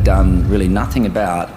done really nothing about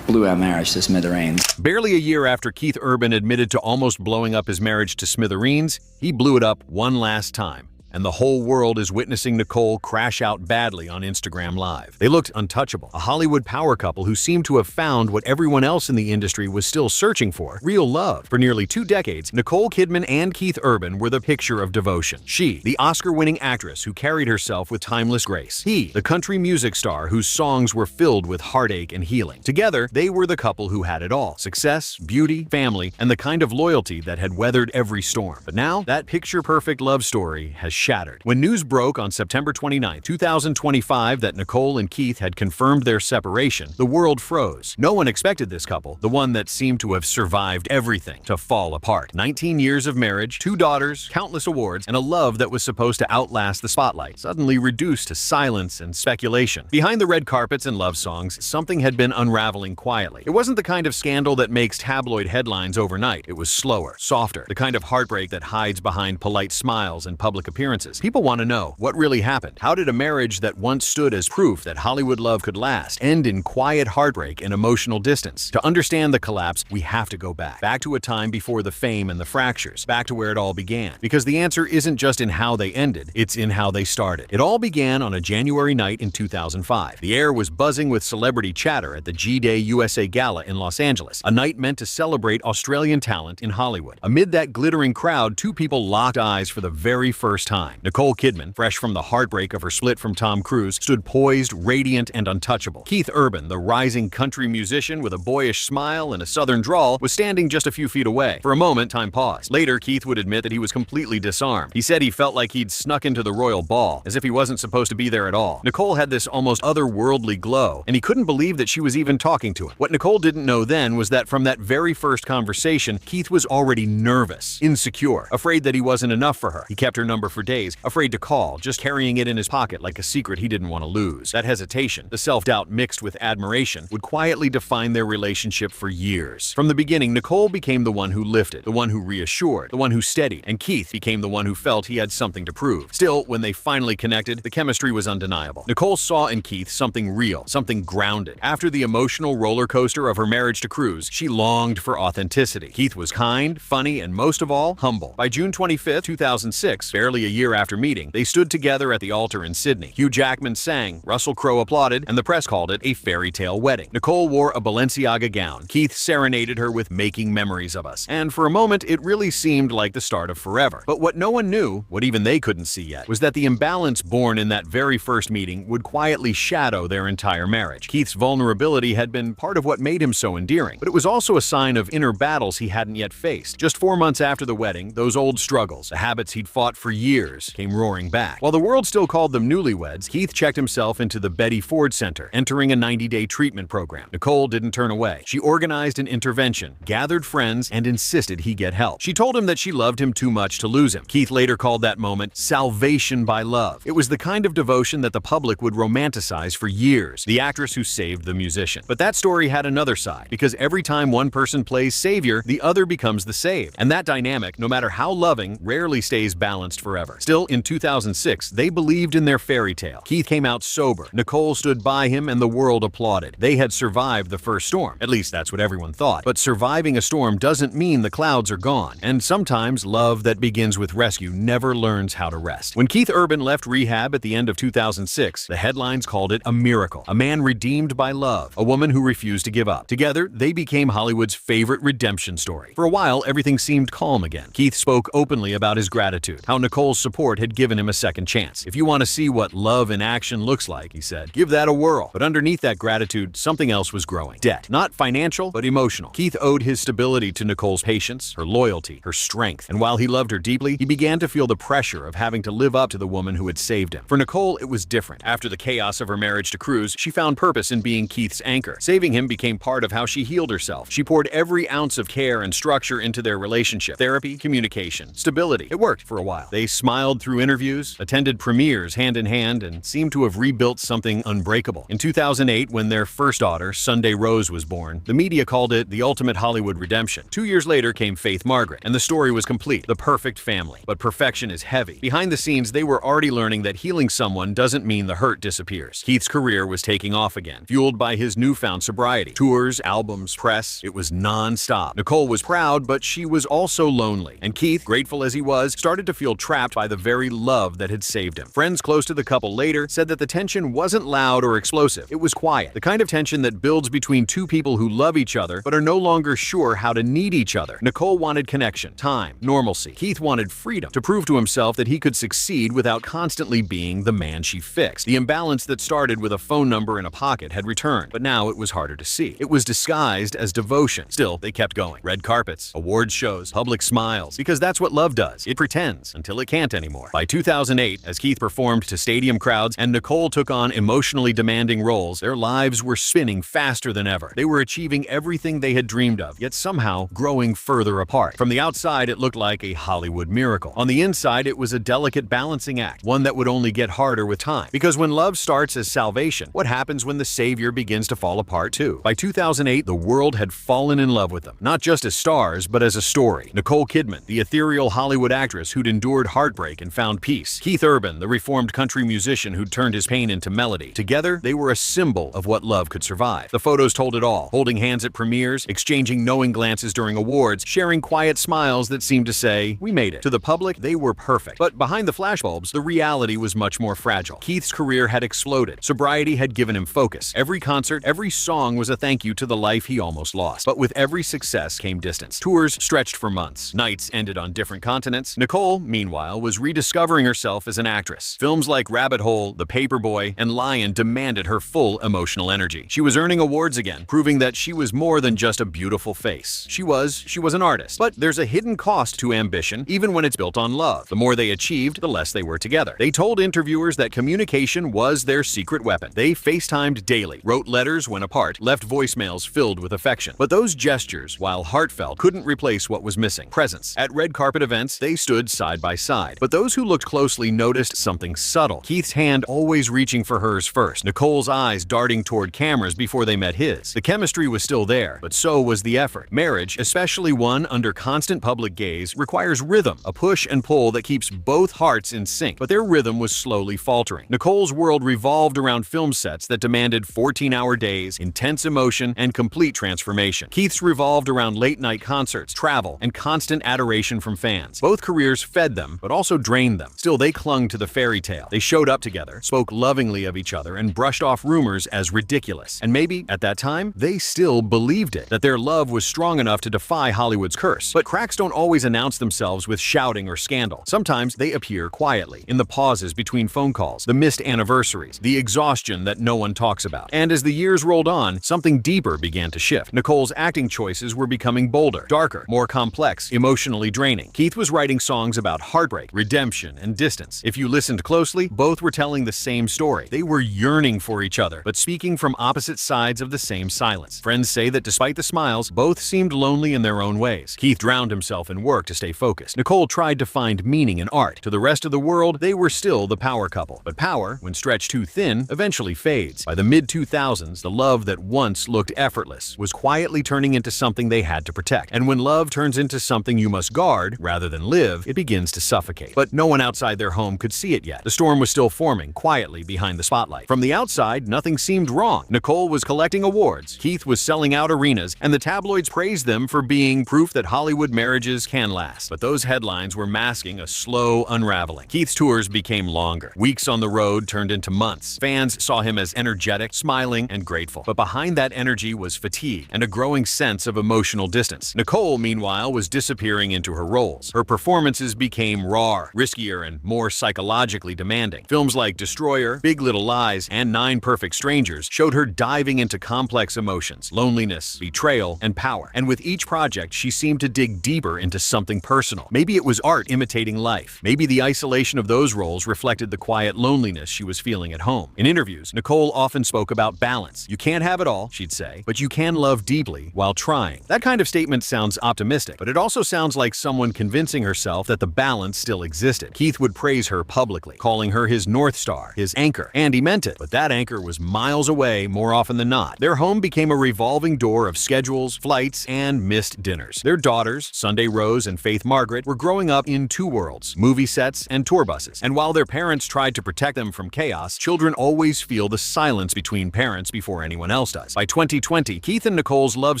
blew our marriage to smithereens. Barely a year after Keith Urban admitted to almost blowing up his marriage to smithereens, he blew it up one last time. And the whole world is witnessing Nicole crash out badly on Instagram Live. They looked untouchable, a Hollywood power couple who seemed to have found what everyone else in the industry was still searching for, real love. For nearly 2 decades, Nicole Kidman and Keith Urban were the picture of devotion. She, the Oscar-winning actress who carried herself with timeless grace. He, the country music star whose songs were filled with heartache and healing. Together, they were the couple who had it all: success, beauty, family, and the kind of loyalty that had weathered every storm. But now, that picture-perfect love story has shattered. When news broke on September 29, 2025 that Nicole and Keith had confirmed their separation, the world froze. No one expected this couple, the one that seemed to have survived everything, to fall apart. 19 years of marriage, 2 daughters, countless awards, and a love that was supposed to outlast the spotlight, suddenly reduced to silence and speculation. Behind the red carpets and love songs, something had been unraveling quietly. It wasn't the kind of scandal that makes tabloid headlines overnight. It was slower, softer, the kind of heartbreak that hides behind polite smiles and public appearances. People want to know what really happened. How did a marriage that once stood as proof that Hollywood love could last end in quiet heartbreak and emotional distance? To understand the collapse, we have to go back to a time before the fame and the fractures, back to where it all began. Because the answer isn't just in how they ended, it's in how they started. It all began on a January night in 2005. The air was buzzing with celebrity chatter at the G-Day USA Gala in Los Angeles, a night meant to celebrate Australian talent in Hollywood. Amid that glittering crowd, 2 people locked eyes for the very first time. Nicole Kidman, fresh from the heartbreak of her split from Tom Cruise, stood poised, radiant, and untouchable. Keith Urban, the rising country musician with a boyish smile and a southern drawl, was standing just a few feet away. For a moment, time paused. Later, Keith would admit that he was completely disarmed. He said he felt like he'd snuck into the royal ball, as if he wasn't supposed to be there at all. Nicole had this almost otherworldly glow, and he couldn't believe that she was even talking to him. What Nicole didn't know then was that from that very first conversation, Keith was already nervous, insecure, afraid that he wasn't enough for her. He kept her number for days, afraid to call, just carrying it in his pocket like a secret he didn't want to lose. That hesitation, the self-doubt mixed with admiration, would quietly define their relationship for years. From the beginning, Nicole became the one who lifted, the one who reassured, the one who steadied, and Keith became the one who felt he had something to prove. Still, when they finally connected, the chemistry was undeniable. Nicole saw in Keith something real, something grounded. After the emotional roller coaster of her marriage to Cruise, she longed for authenticity. Keith was kind, funny, and most of all, humble. By June 25, 2006, barely a year after meeting, they stood together at the altar in Sydney. Hugh Jackman sang, Russell Crowe applauded, and the press called it a fairy tale wedding. Nicole wore a Balenciaga gown. Keith serenaded her with Making Memories of Us. And for a moment, it really seemed like the start of forever. But what no one knew, what even they couldn't see yet, was that the imbalance born in that very first meeting would quietly shadow their entire marriage. Keith's vulnerability had been part of what made him so endearing, but it was also a sign of inner battles he hadn't yet faced. Just 4 months after the wedding, those old struggles, the habits he'd fought for years, came roaring back. While the world still called them newlyweds, Keith checked himself into the Betty Ford Center, entering a 90-day treatment program. Nicole didn't turn away. She organized an intervention, gathered friends, and insisted he get help. She told him that she loved him too much to lose him. Keith later called that moment salvation by love. It was the kind of devotion that the public would romanticize for years, the actress who saved the musician. But that story had another side, because every time one person plays savior, the other becomes the saved. And that dynamic, no matter how loving, rarely stays balanced forever. Still, in 2006, they believed in their fairy tale. Keith came out sober. Nicole stood by him and the world applauded. They had survived the first storm. At least that's what everyone thought. But surviving a storm doesn't mean the clouds are gone. And sometimes love that begins with rescue never learns how to rest. When Keith Urban left rehab at the end of 2006, the headlines called it a miracle. A man redeemed by love. A woman who refused to give up. Together, they became Hollywood's favorite redemption story. For a while, everything seemed calm again. Keith spoke openly about his gratitude, how Nicole's support had given him a second chance. If you want to see what love in action looks like, he said, give that a whirl. But underneath that gratitude, something else was growing. Debt. Not financial, but emotional. Keith owed his stability to Nicole's patience, her loyalty, her strength. And while he loved her deeply, he began to feel the pressure of having to live up to the woman who had saved him. For Nicole, it was different. After the chaos of her marriage to Cruise, she found purpose in being Keith's anchor. Saving him became part of how she healed herself. She poured every ounce of care and structure into their relationship. Therapy, communication, stability. It worked for a while. They smiled smiled through interviews, attended premieres hand in hand, and seemed to have rebuilt something unbreakable. In 2008, when their first daughter, Sunday Rose, was born, the media called it the ultimate Hollywood redemption. 2 years later came Faith Margaret, and the story was complete, the perfect family. But perfection is heavy. Behind the scenes, they were already learning that healing someone doesn't mean the hurt disappears. Keith's career was taking off again, fueled by his newfound sobriety. Tours, albums, press, it was non-stop. Nicole was proud, but she was also lonely. And Keith, grateful as he was, started to feel trapped by the very love that had saved him. Friends close to the couple later said that the tension wasn't loud or explosive. It was quiet, the kind of tension that builds between two people who love each other but are no longer sure how to need each other. Nicole wanted connection, time, normalcy. Keith wanted freedom to prove to himself that he could succeed without constantly being the man she fixed. The imbalance that started with a phone number in a pocket had returned, but now it was harder to see. It was disguised as devotion. Still, they kept going. Red carpets, awards shows, public smiles, because that's what love does. It pretends until it can't anymore. By 2008, as Keith performed to stadium crowds and Nicole took on emotionally demanding roles, their lives were spinning faster than ever. They were achieving everything they had dreamed of, yet somehow growing further apart. From the outside, it looked like a Hollywood miracle. On the inside, it was a delicate balancing act, one that would only get harder with time. Because when love starts as salvation, what happens when the savior begins to fall apart too? By 2008, the world had fallen in love with them, not just as stars, but as a story. Nicole Kidman, the ethereal Hollywood actress who'd endured heartbreak and found peace. Keith Urban, the reformed country musician who'd turned his pain into melody. Together, they were a symbol of what love could survive. The photos told it all, holding hands at premieres, exchanging knowing glances during awards, sharing quiet smiles that seemed to say, "We made it." To the public, they were perfect. But behind the flashbulbs, the reality was much more fragile. Keith's career had exploded. Sobriety had given him focus. Every concert, every song was a thank you to the life he almost lost. But with every success came distance. Tours stretched for months. Nights ended on different continents. Nicole, meanwhile, was rediscovering herself as an actress. Films like Rabbit Hole, The Paperboy, and Lion demanded her full emotional energy. She was earning awards again, proving that she was more than just a beautiful face. She was an artist. But there's a hidden cost to ambition, even when it's built on love. The more they achieved, the less they were together. They told interviewers that communication was their secret weapon. They FaceTimed daily, wrote letters when apart, left voicemails filled with affection. But those gestures, while heartfelt, couldn't replace what was missing: presence. At red carpet events, they stood side by side. But those who looked closely noticed something subtle. Keith's hand always reaching for hers first, Nicole's eyes darting toward cameras before they met his. The chemistry was still there, but so was the effort. Marriage, especially one under constant public gaze, requires rhythm, a push and pull that keeps both hearts in sync. But their rhythm was slowly faltering. Nicole's world revolved around film sets that demanded 14-hour days, intense emotion, and complete transformation. Keith's revolved around late-night concerts, travel, and constant adoration from fans. Both careers fed them, but also drained them. Still, they clung to the fairy tale. They showed up together, spoke lovingly of each other, and brushed off rumors as ridiculous. And maybe, at that time, they still believed it, that their love was strong enough to defy Hollywood's curse. But cracks don't always announce themselves with shouting or scandal. Sometimes they appear quietly, in the pauses between phone calls, the missed anniversaries, the exhaustion that no one talks about. And as the years rolled on, something deeper began to shift. Nicole's acting choices were becoming bolder, darker, more complex, emotionally draining. Keith was writing songs about heartbreak, redemption, and distance. If you listened closely, both were telling the same story. They were yearning for each other, but speaking from opposite sides of the same silence. Friends say that despite the smiles, both seemed lonely in their own ways. Keith drowned himself in work to stay focused. Nicole tried to find meaning in art. To the rest of the world, they were still the power couple. But power, when stretched too thin, eventually fades. By the mid-2000s, the love that once looked effortless was quietly turning into something they had to protect. And when love turns into something you must guard rather than live, it begins to suffocate. But no one outside their home could see it yet. The storm was still forming, quietly behind the spotlight. From the outside, nothing seemed wrong. Nicole was collecting awards, Keith was selling out arenas, and the tabloids praised them for being proof that Hollywood marriages can last. But those headlines were masking a slow unraveling. Keith's tours became longer. Weeks on the road turned into months. Fans saw him as energetic, smiling, and grateful. But behind that energy was fatigue and a growing sense of emotional distance. Nicole, meanwhile, was disappearing into her roles. Her performances became raw, riskier, and more psychologically demanding. Films like Destroyer, Big Little Lies, and 9 Perfect Strangers showed her diving into complex emotions, loneliness, betrayal, and power. And with each project, she seemed to dig deeper into something personal. Maybe it was art imitating life. Maybe the isolation of those roles reflected the quiet loneliness she was feeling at home. In interviews, Nicole often spoke about balance. You can't have it all, she'd say, but you can love deeply while trying. That kind of statement sounds optimistic, but it also sounds like someone convincing herself that the balance still existed. Keith would praise her publicly, calling her his North Star, his anchor, and he meant it. But that anchor was miles away more often than not. Their home became a revolving door of schedules, flights, and missed dinners. Their daughters, Sunday Rose and Faith Margaret, were growing up in two worlds, movie sets and tour buses. And while their parents tried to protect them from chaos, children always feel the silence between parents before anyone else does. By 2020, Keith and Nicole's love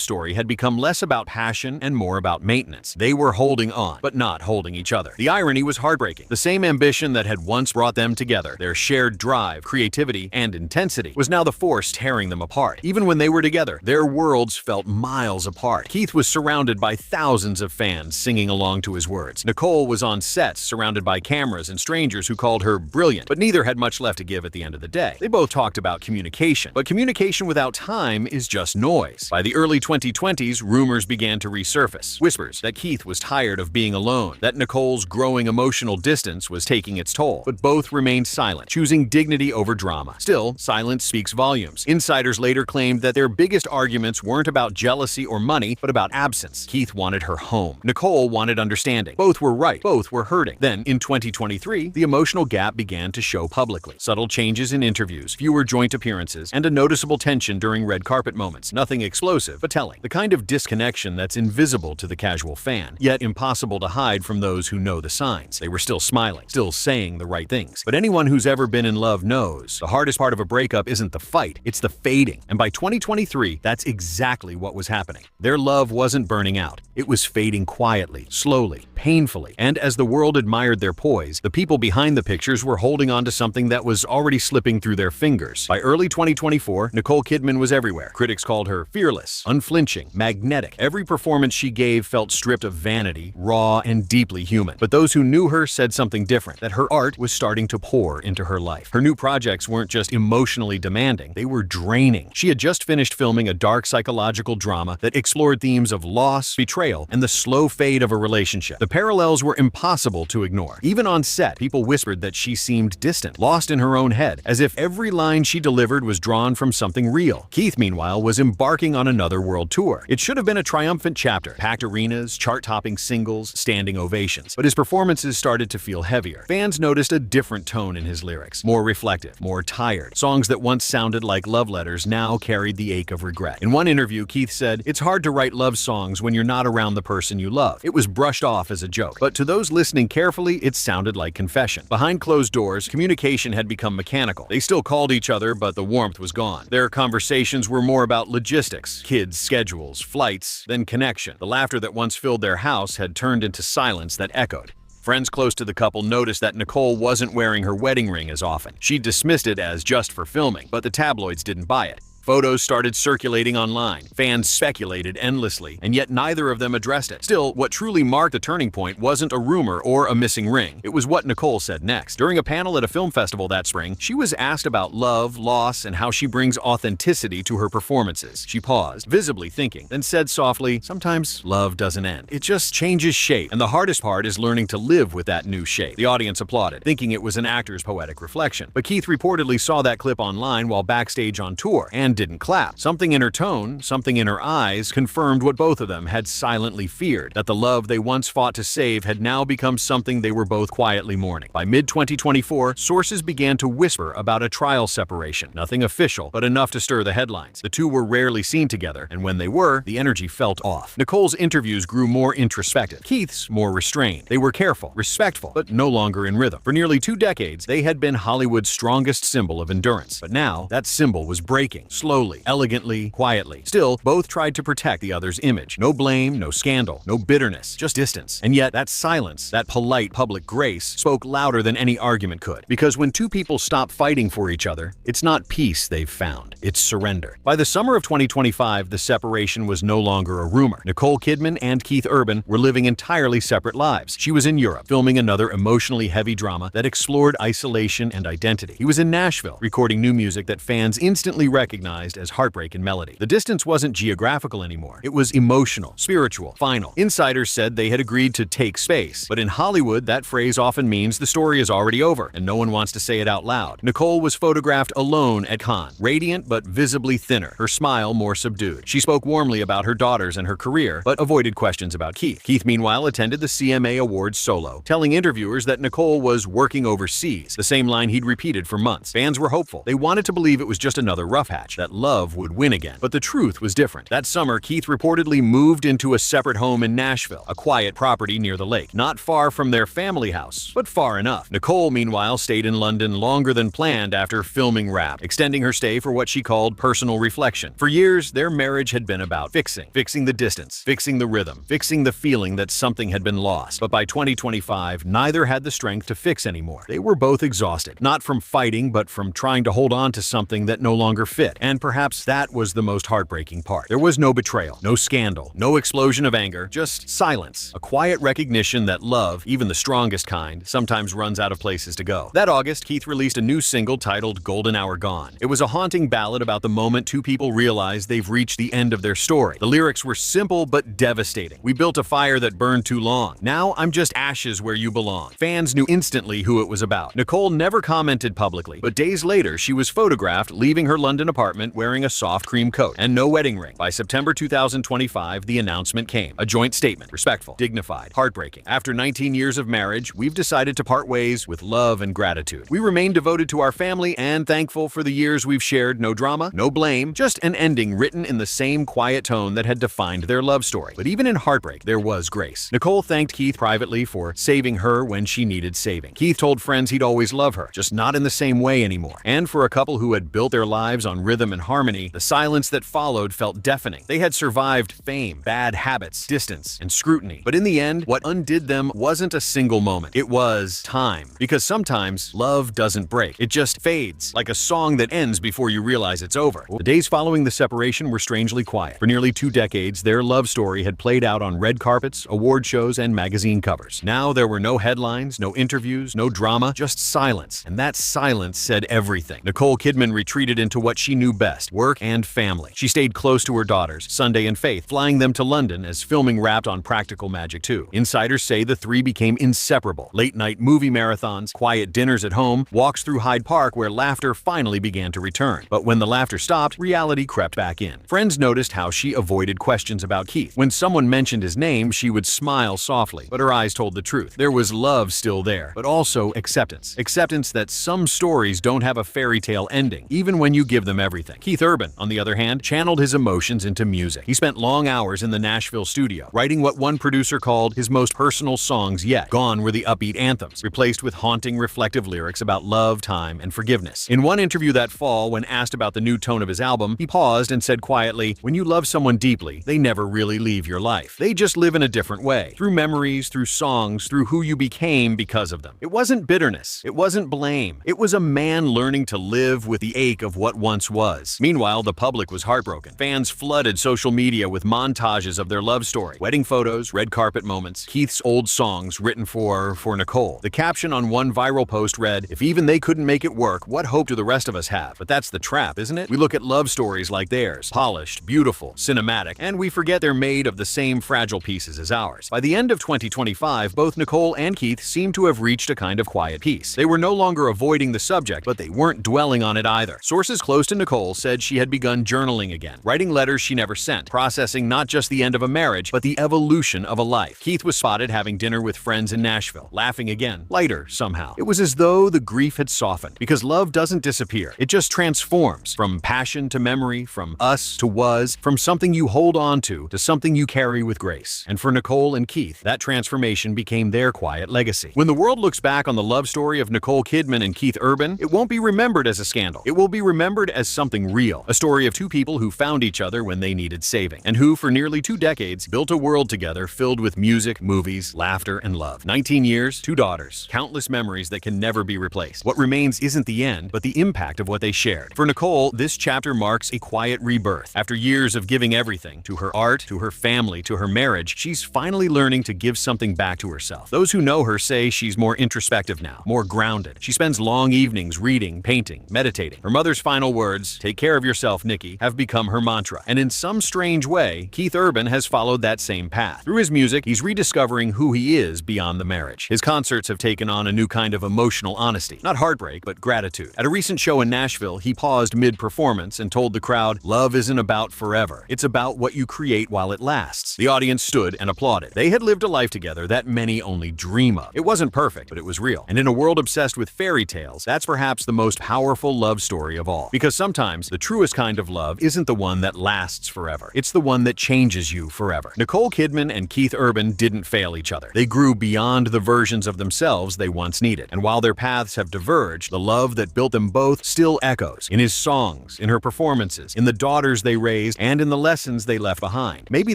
story had become less about passion and more about maintenance. They were holding on, but not holding each other. The irony was heartbreaking. The same ambition that had once brought them together, their shared drive, creativity, and intensity, was now the force tearing them apart. Even when they were together, their worlds felt miles apart. Keith was surrounded by thousands of fans singing along to his words. Nicole was on sets, surrounded by cameras and strangers who called her brilliant, but neither had much left to give at the end of the day. They both talked about communication, but communication without time is just noise. By the early 2020s, rumors began to resurface. Whispers that Keith was tired of being alone, that Nicole's growing emotional distance was taking its toll, but both remained silent, choosing dignity over drama. Still, silence speaks volumes. Insiders later claimed that their biggest arguments weren't about jealousy or money, but about absence. Keith wanted her home. Nicole wanted understanding. Both were right. Both were hurting. Then, in 2023, the emotional gap began to show publicly. Subtle changes in interviews, fewer joint appearances, and a noticeable tension during red carpet moments. Nothing explosive, but telling. The kind of disconnection that's invisible to the casual fan, yet impossible to hide from those who know the signs. They were still smiling, still saying the right things. But anyone who's ever been in love knows the hardest part of a breakup isn't the fight, it's the fading. And by 2023, that's exactly what was happening. Their love wasn't burning out. It was fading quietly, slowly, painfully. And as the world admired their poise, the people behind the pictures were holding on to something that was already slipping through their fingers. By early 2024, Nicole Kidman was everywhere. Critics called her fearless, unflinching, magnetic. Every performance she gave felt stripped of vanity, raw, and deeply human. But those who knew her said something different, that her art was starting to pour into her life. Her new projects weren't just emotionally demanding, they were draining. She had just finished filming a dark psychological drama that explored themes of loss, betrayal, and the slow fade of a relationship. The parallels were impossible to ignore. Even on set, people whispered that she seemed distant, lost in her own head, as if every line she delivered was drawn from something real. Keith, meanwhile, was embarking on another world tour. It should have been a triumphant chapter, packed arenas, chart-topping singles, standing ovations. But his performances started to feel heavier. Fans noticed a different tone in his lyrics, more reflective, more tired. Songs that once sounded like love letters now carried the ache of regret. In one interview, Keith said, "It's hard to write love songs when you're not around the person you love." It was brushed off as a joke, but to those listening carefully, it sounded like confession. Behind closed doors, communication had become mechanical. They still called each other, but the warmth was gone. Their conversations were more about logistics, kids, schedules, flights, than connection. The laughter that once filled their house had turned into silence that echoed. Friends close to the couple noticed that Nicole wasn't wearing her wedding ring as often. She dismissed it as just for filming, but the tabloids didn't buy it. Photos started circulating online. Fans speculated endlessly, and yet neither of them addressed it. Still, what truly marked the turning point wasn't a rumor or a missing ring. It was what Nicole said next. During a panel at a film festival that spring, she was asked about love, loss, and how she brings authenticity to her performances. She paused, visibly thinking, then said softly, "Sometimes love doesn't end. It just changes shape, and the hardest part is learning to live with that new shape." The audience applauded, thinking it was an actor's poetic reflection. But Keith reportedly saw that clip online while backstage on tour, and didn't clap. Something in her tone, something in her eyes, confirmed what both of them had silently feared, that the love they once fought to save had now become something they were both quietly mourning. By mid-2024, sources began to whisper about a trial separation. Nothing official, but enough to stir the headlines. The two were rarely seen together, and when they were, the energy felt off. Nicole's interviews grew more introspective. Keith's more restrained. They were careful, respectful, but no longer in rhythm. For nearly 2 decades, they had been Hollywood's strongest symbol of endurance. But now, that symbol was breaking, slowly, elegantly, quietly. Still, both tried to protect the other's image. No blame, no scandal, no bitterness, just distance. And yet, that silence, that polite public grace, spoke louder than any argument could. Because when two people stop fighting for each other, it's not peace they've found, it's surrender. By the summer of 2025, the separation was no longer a rumor. Nicole Kidman and Keith Urban were living entirely separate lives. She was in Europe, filming another emotionally heavy drama that explored isolation and identity. He was in Nashville, recording new music that fans instantly recognized recognized as heartbreak and melody. The distance wasn't geographical anymore. It was emotional, spiritual, final. Insiders said they had agreed to take space, but in Hollywood, that phrase often means the story is already over, and no one wants to say it out loud. Nicole was photographed alone at Cannes, radiant but visibly thinner, her smile more subdued. She spoke warmly about her daughters and her career, but avoided questions about Keith. Keith, meanwhile, attended the CMA Awards solo, telling interviewers that Nicole was working overseas, the same line he'd repeated for months. Fans were hopeful. They wanted to believe it was just another rough hatch, that love would win again. But the truth was different. That summer, Keith reportedly moved into a separate home in Nashville, a quiet property near the lake, not far from their family house, but far enough. Nicole, meanwhile, stayed in London longer than planned after filming Wrapped, extending her stay for what she called personal reflection. For years, their marriage had been about fixing the distance, fixing the rhythm, fixing the feeling that something had been lost. But by 2025, neither had the strength to fix anymore. They were both exhausted, not from fighting, but from trying to hold on to something that no longer fit. And perhaps that was the most heartbreaking part. There was no betrayal, no scandal, no explosion of anger, just silence. A quiet recognition that love, even the strongest kind, sometimes runs out of places to go. That August, Keith released a new single titled Golden Hour Gone. It was a haunting ballad about the moment two people realize they've reached the end of their story. The lyrics were simple but devastating. We built a fire that burned too long. Now I'm just ashes where you belong. Fans knew instantly who it was about. Nicole never commented publicly, but days later she was photographed leaving her London apartment wearing a soft cream coat and no wedding ring. By September 2025, the announcement came. A joint statement, respectful, dignified, heartbreaking. After 19 years of marriage, we've decided to part ways with love and gratitude. We remain devoted to our family and thankful for the years we've shared. No drama, no blame, just an ending written in the same quiet tone that had defined their love story. But even in heartbreak, there was grace. Nicole thanked Keith privately for saving her when she needed saving. Keith told friends he'd always love her, just not in the same way anymore. And for a couple who had built their lives on rhythm and harmony, the silence that followed felt deafening. They had survived fame, bad habits, distance, and scrutiny. But in the end, what undid them wasn't a single moment. It was time. Because sometimes love doesn't break. It just fades, like a song that ends before you realize it's over. The days following the separation were strangely quiet. For nearly 2 decades, their love story had played out on red carpets, award shows, and magazine covers. Now there were no headlines, no interviews, no drama, just silence. And that silence said everything. Nicole Kidman retreated into what she knew best, work and family. She stayed close to her daughters, Sunday and Faith, flying them to London as filming wrapped on Practical Magic 2. Insiders say the three became inseparable. Late-night movie marathons, quiet dinners at home, walks through Hyde Park where laughter finally began to return. But when the laughter stopped, reality crept back in. Friends noticed how she avoided questions about Keith. When someone mentioned his name, she would smile softly, but her eyes told the truth. There was love still there, but also acceptance. Acceptance that some stories don't have a fairy tale ending, even when you give them everything. Keith Urban, on the other hand, channeled his emotions into music. He spent long hours in the Nashville studio, writing what one producer called his most personal songs yet. Gone were the upbeat anthems, replaced with haunting, reflective lyrics about love, time, and forgiveness. In one interview that fall, when asked about the new tone of his album, he paused and said quietly, "When you love someone deeply, they never really leave your life. They just live in a different way, through memories, through songs, through who you became because of them." It wasn't bitterness. It wasn't blame. It was a man learning to live with the ache of what once was. Meanwhile, the public was heartbroken. Fans flooded social media with montages of their love story, wedding photos, red carpet moments, Keith's old songs written for Nicole. The caption on one viral post read, "If even they couldn't make it work, what hope do the rest of us have?" But that's the trap, isn't it? We look at love stories like theirs, polished, beautiful, cinematic, and we forget they're made of the same fragile pieces as ours. By the end of 2025, both Nicole and Keith seemed to have reached a kind of quiet peace. They were no longer avoiding the subject, but they weren't dwelling on it either. Sources close to Nicole said she had begun journaling again, writing letters she never sent, processing not just the end of a marriage, but the evolution of a life. Keith was spotted having dinner with friends in Nashville, laughing again, lighter somehow. It was as though the grief had softened, because love doesn't disappear. It just transforms, from passion to memory, from us to was, from something you hold on to something you carry with grace. And for Nicole and Keith, that transformation became their quiet legacy. When the world looks back on the love story of Nicole Kidman and Keith Urban, it won't be remembered as a scandal. It will be remembered as something real, a story of two people who found each other when they needed saving, and who, for nearly 2 decades, built a world together filled with music, movies, laughter, and love. 19 years, 2 daughters, countless memories that can never be replaced. What remains isn't the end, but the impact of what they shared. For Nicole, this chapter marks a quiet rebirth. After years of giving everything, to her art, to her family, to her marriage, she's finally learning to give something back to herself. Those who know her say she's more introspective now, more grounded. She spends long evenings reading, painting, meditating. Her mother's final words, "Take care of yourself, Nikki," have become her mantra. And in some strange way, Keith Urban has followed that same path. Through his music, he's rediscovering who he is beyond the marriage. His concerts have taken on a new kind of emotional honesty. Not heartbreak, but gratitude. At a recent show in Nashville, he paused mid-performance and told the crowd, "Love isn't about forever. It's about what you create while it lasts." The audience stood and applauded. They had lived a life together that many only dream of. It wasn't perfect, but it was real. And in a world obsessed with fairy tales, that's perhaps the most powerful love story of all. Because sometimes the truest kind of love isn't the one that lasts forever. It's the one that changes you forever. Nicole Kidman and Keith Urban didn't fail each other. They grew beyond the versions of themselves they once needed. And while their paths have diverged, the love that built them both still echoes in his songs, in her performances, in the daughters they raised, and in the lessons they left behind. Maybe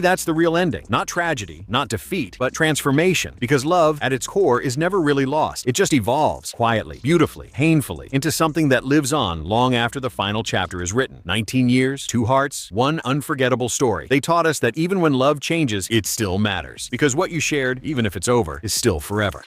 that's the real ending. Not tragedy, not defeat, but transformation. Because love, at its core, is never really lost. It just evolves quietly, beautifully, painfully, into something that lives on long after the final chapter is written. 19 years, 2 hearts, one unforgettable story. They taught us that even when love changes, it still matters. Because what you shared, even if it's over, is still forever.